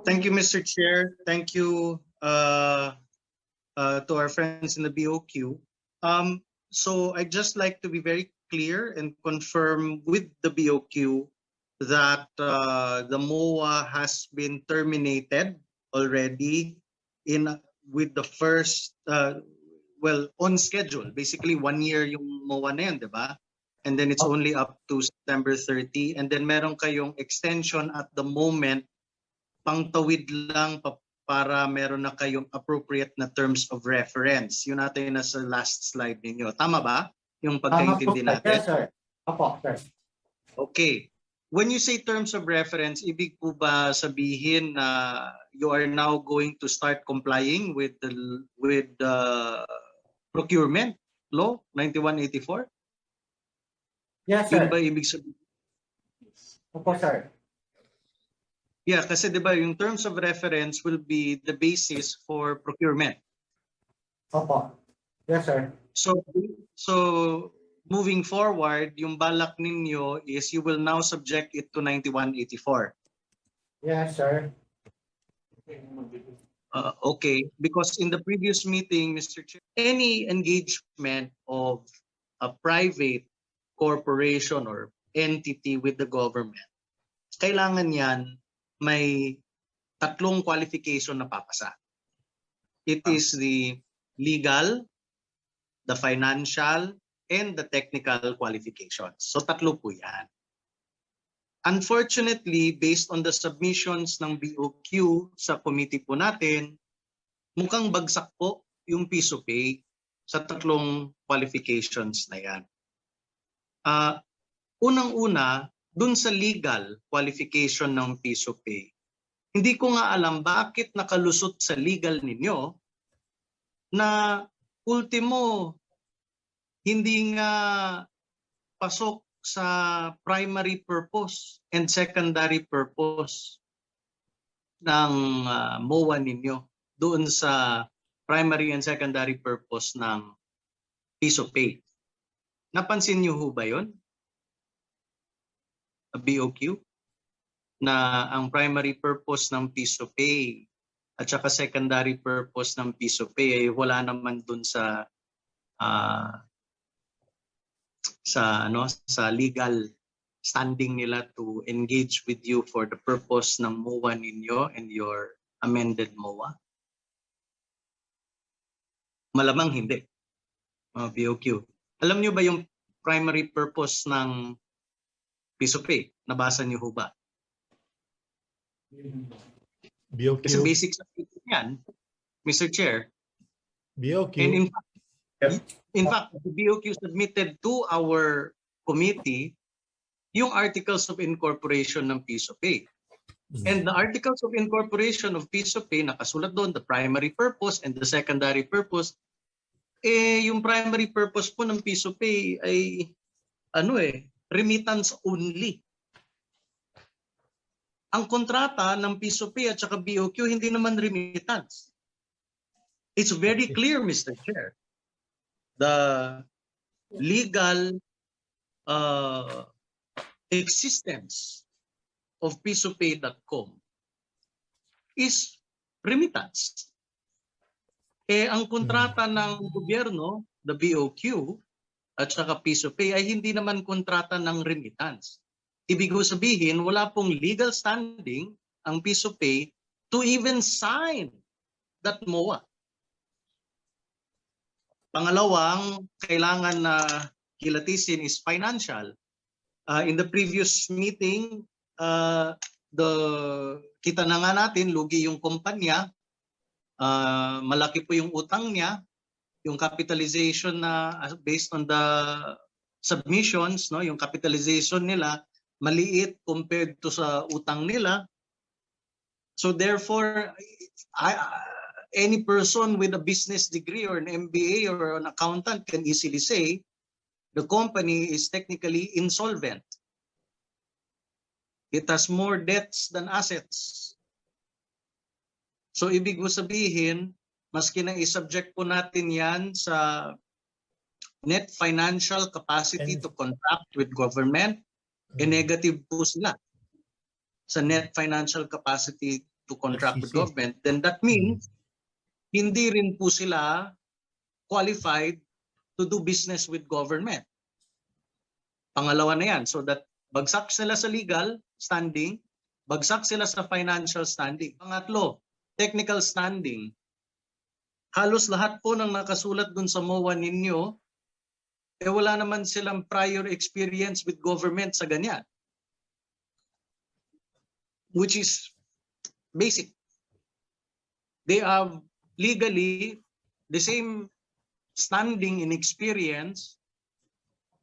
Thank you, Mr. Chair. Thank you to our friends in the BOQ. So I'd just like to be very clear and confirm with the BOQ that the MOA has been terminated already with the first, well, on schedule. Basically, 1 year yung MOA na yun, di ba? And then it's only up to September 30. And then meron kayong extension at the moment, pangtawid lang para meron na kayong appropriate na terms of reference. Yun natin na sa last slide ninyo. Tama ba? Yung pagkaintindi natin? Yes, sir. Opo, sir. Okay. When you say terms of reference, ibig po ba sabihin na you are now going to start complying with the procurement law 9184? Yes, sir. Yun ba ibig sabihin? Opo, sir. Yeah, kasi di ba yung terms of reference will be the basis for procurement. Opo. Yes, sir. So moving forward, yung balak ninyo is you will now subject it to 9184. Yes, sir. Okay, because in the previous meeting, Mr. Chair, any engagement of a private corporation or entity with the government, kailangan yan may tatlong qualification na papasa. It is the legal, the financial, and the technical qualifications. So tatlo po yan. Unfortunately, based on the submissions ng BOQ sa committee po natin, mukhang bagsak po yung piso pay sa tatlong qualifications na yan. Unang-una, dun sa legal qualification ng piso pay, hindi ko nga alam bakit nakalusot sa legal ninyo na ultimo hindi nga pasok sa primary purpose and secondary purpose ng MOA ninyo doon sa primary and secondary purpose ng piso pay. Napansin niyo ho ba yun? BOQ na ang primary purpose ng piso pay at saka secondary purpose ng piso pay ay wala naman dun sa legal standing nila to engage with you for the purpose ng MOA ninyo and your amended MOA. Malamang hindi. BOQ. Alam niyo ba yung primary purpose ng piso pay? Nabasa niyo ho ba? BOQ. Kasi basic sa yan, Mr. Chair. BOQ. And in fact, the BOQ submitted to our committee yung articles of incorporation ng piso pay. And the articles of incorporation of piso pay, nakasulat doon, the primary purpose and the secondary purpose. Yung primary purpose po ng piso pay ay remittance only. Ang kontrata ng piso pay at saka BOQ hindi naman remittance. It's very clear, Mr. Chair. The legal existence of pisopay.com is remittance. Ang kontrata ng gobyerno, the BOQ, at saka piso pay ay hindi naman kontrata ng remittance. Ibig sabihin, wala pong legal standing ang piso pay to even sign that MOA. Pangalawang kailangan na kilatisin is financial. In the previous meeting, kita na nga natin, lugi yung kumpanya, malaki po yung utang niya, yung capitalization na based on the submissions, no, yung capitalization nila maliit compared to sa utang nila. So therefore, any person with a business degree or an MBA or an accountant can easily say the company is technically insolvent. It has more debts than assets. So ibig sabihin, maski na i-subject po natin yan sa net financial capacity to contract with government, negative po sila sa net financial capacity to contract with FCC. government, then that means hindi rin po sila qualified to do business with government. Pangalawa na yan. So that bagsak sila sa legal standing, bagsak sila sa financial standing. Pangatlo, technical standing. Halos lahat po ng nakasulat dun sa MOA ninyo, wala naman silang prior experience with government sa ganyan. Which is basic. They have legally the same standing and experience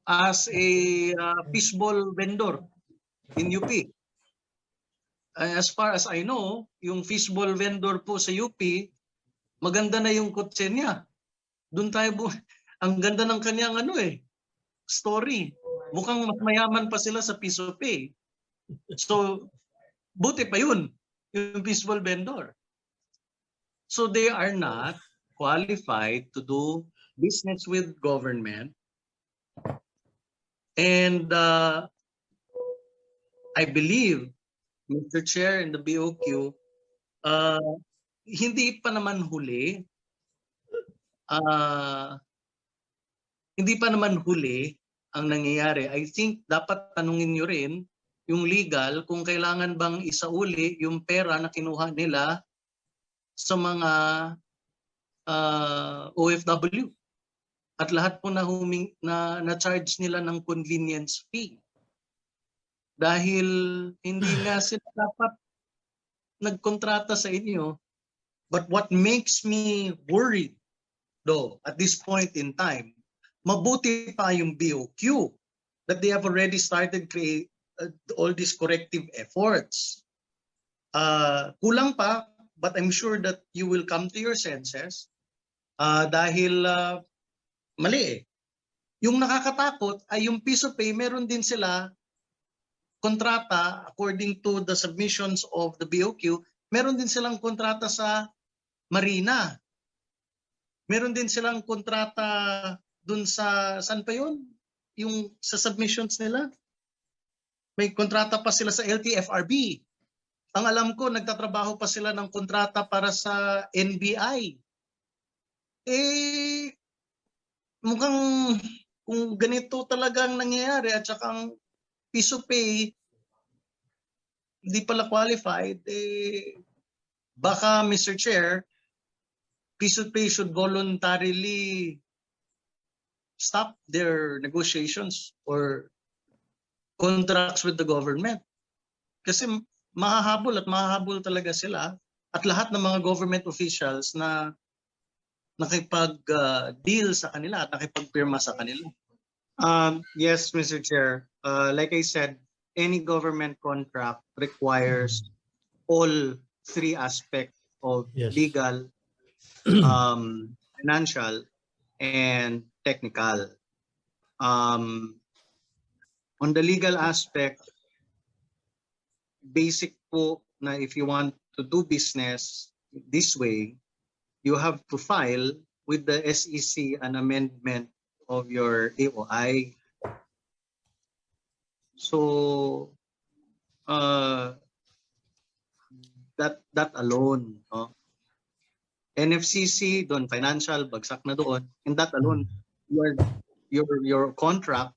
as a fishball vendor in UP. As far as I know, yung fishball vendor po sa UP, maganda na yung kotse niya. Doon tayo ang ganda ng kanyang story. Mukhang mas mayaman pa sila sa piso pay. So, buti pa yun, yung fishball vendor. So they are not qualified to do business with government. And I believe, Mr. Chair and the BOQ, hindi pa naman huli, ang nangyayari. I think dapat tanungin nyo rin yung legal kung kailangan bang isauli yung pera na kinuha nila sa mga OFW. At lahat po na charge nila ng convenience fee. Dahil hindi nga sila dapat nagkontrata sa inyo. But what makes me worried, though, at this point in time, mabuti pa yung BOQ that they have already started create all these corrective efforts. Kulang pa, but I'm sure that you will come to your senses dahil mali Yung nakakatakot ay yung piece of pay, meron din sila kontrata according to the submissions of the BOQ, meron din silang kontrata sa Marina. Meron din silang kontrata dun sa, saan pa yun? Yung sa submissions nila. May kontrata pa sila sa LTFRB. Ang alam ko, nagtatrabaho pa sila ng kontrata para sa NBI. Eh, mukhang kung ganito talagang nangyayari at saka ang piece of pay hindi pala qualified, eh, baka Mr. Chair, piece of pay should voluntarily stop their negotiations or contracts with the government. Kasi mahahabol at mahahabol talaga sila at lahat ng mga government officials na nakipag-deal sa kanila at nakipagpirma sa kanila. Yes, Mr. Chair. Like I said, any government contract requires all three aspects of legal, financial, and technical. On the legal aspect, basic po na if you want to do business this way, you have to file with the SEC an amendment of your AOI. So that alone, no? NFCC doon, financial bagsak na doon, and that alone, your contract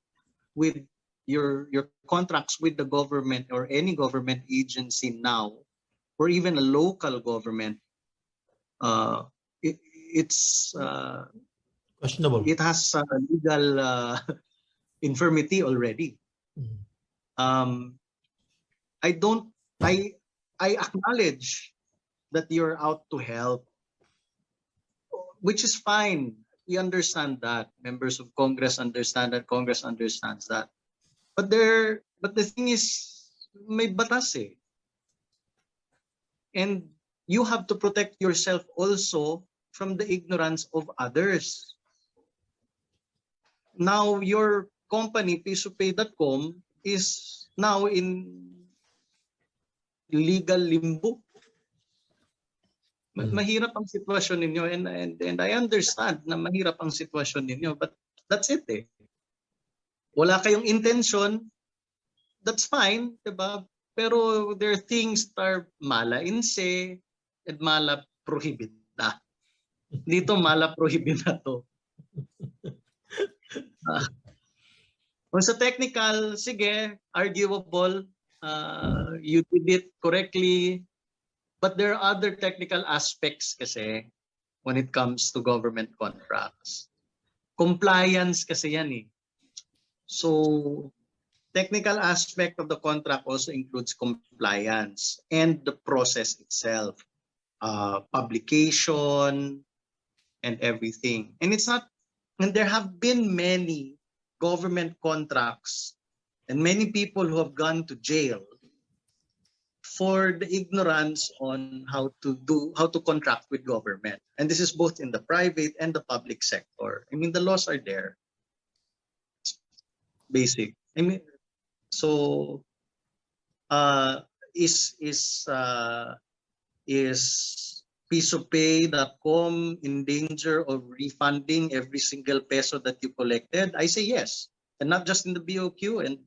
with your contracts with the government or any government agency now, or even a local government, it's questionable. It has legal infirmity already. I acknowledge that you're out to help, which is fine. We understand that. Members of Congress understand that. Congress understands that. But the thing is, may batas eh. And you have to protect yourself also from the ignorance of others. Now your company, pisopay.com, is now in legal limbo. Mahirap ang sitwasyon ninyo, and I understand na mahirap ang sitwasyon ninyo, but that's it eh. Wala kayong intention, that's fine, diba? Pero there are things that are mala inse and mala prohibita. Dito mala prohibita to. Kung sa technical, sige, arguable, you did it correctly, but there are other technical aspects kasi when it comes to government contracts. Compliance kasi yan eh. So, technical aspect of the contract also includes compliance and the process itself, publication, and everything. And it's not, and there have been many government contracts and many people who have gone to jail for the ignorance on how to contract with government. And this is both in the private and the public sector. I mean, the laws are there. Basic. I mean, so is PisoPay.com in danger of refunding every single peso that you collected? I say yes, and not just in the BOQ, and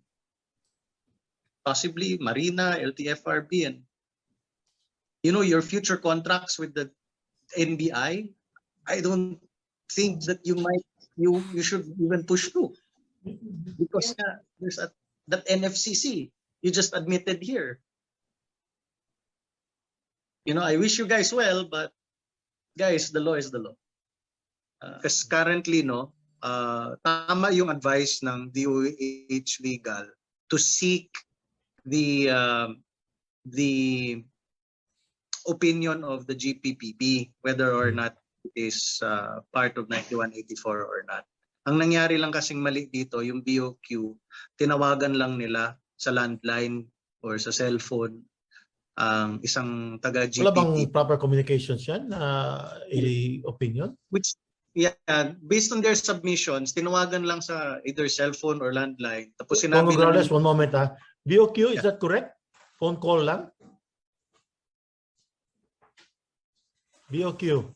possibly Marina, LTFRB, and your future contracts with the NBI. I don't think that you should even push through, because there's that NFCC you just admitted here. I wish you guys well, but guys, the law is the law. Because currently, tama yung advice ng DOH Legal to seek the opinion of the GPPB, whether or not it is part of 9184 or not. Ang nangyari lang kasing mali dito, yung BOQ, tinawagan lang nila sa landline or sa cellphone ang isang taga-GPP. Wala bang proper communications yan opinion? Which, based on their submissions, tinawagan lang sa either cellphone or landline. Tapos sinabi Regardless, one moment BOQ, is that correct? Phone call lang? BOQ.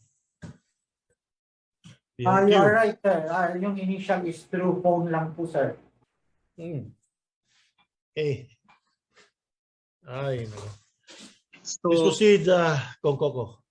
You're right, sir. Yung initial is through phone lang po, sir. Okay. Ay, no. So, Please proceed, Kong Coco.